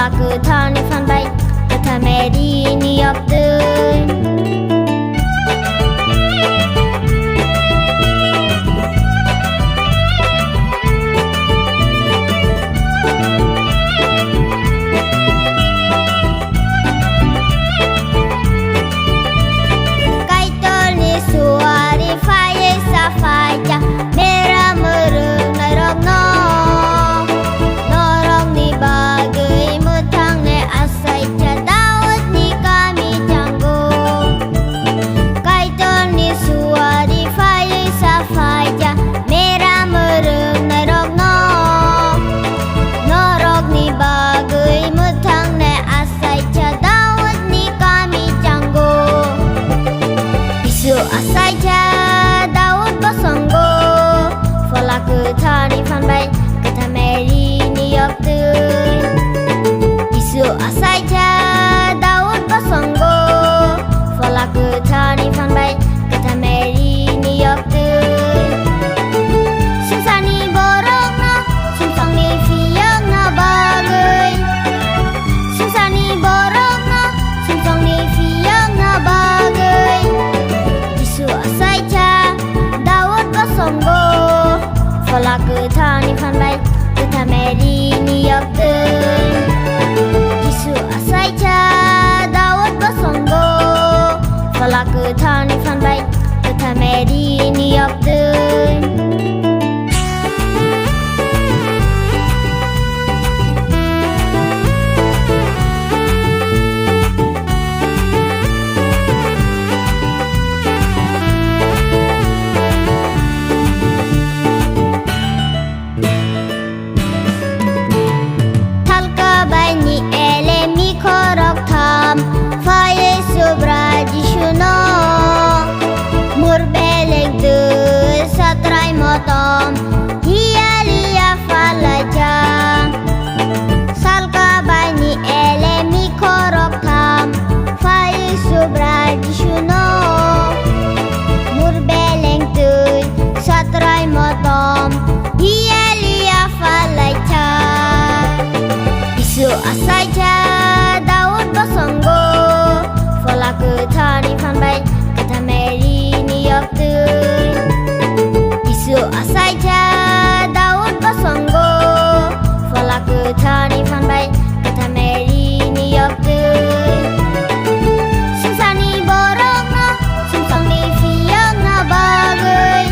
Falaku thani fan bay Kata meri ni yaptın Asaja Daud basonggo Falaku thani fan bay Kata meri ni yaptın Isu asaja Daud basonggo Falaku thani fan bay Kata meri ni yaptın Sumsani borok na Sumsang ni fiyang na bagay Sumsani borok na Sumsang ni fiyang na bagay Asaja Daud basonggo Falaku thani fan bay Kata meri ni yaptın Isu asaja Daud basonggo Falaku thani fan bay Kata meri ni yaptın Tom Hiya liya falaja Salka bani elemi korok tham Fai subraji shuno Murbeleng tuy Satrai motom Hiya liya falaja Isu asaja Daud basonggo Falaku thani fan bay Kata meri ni yaptın Asaja Daud basonggo Falaku thani fan bay Kata meri ni yaptın Sumsani borok na Sumsang ni fiyang na bagay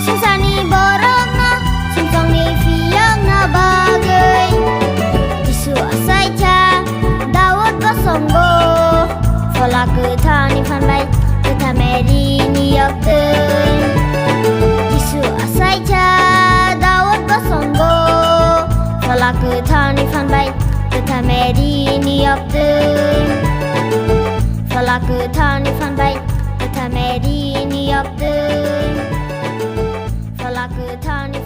Sumsani borok na Sumsang ni fiyang na bagay Isu asaja Daud basonggo Falaku thani fan bay Kata meri ni yaptın Asaja Daud basonggo Falaku thani fan bay Kata meri ni yaptın Falaku thani fan bay Kata meri ni yaptın Falaku thani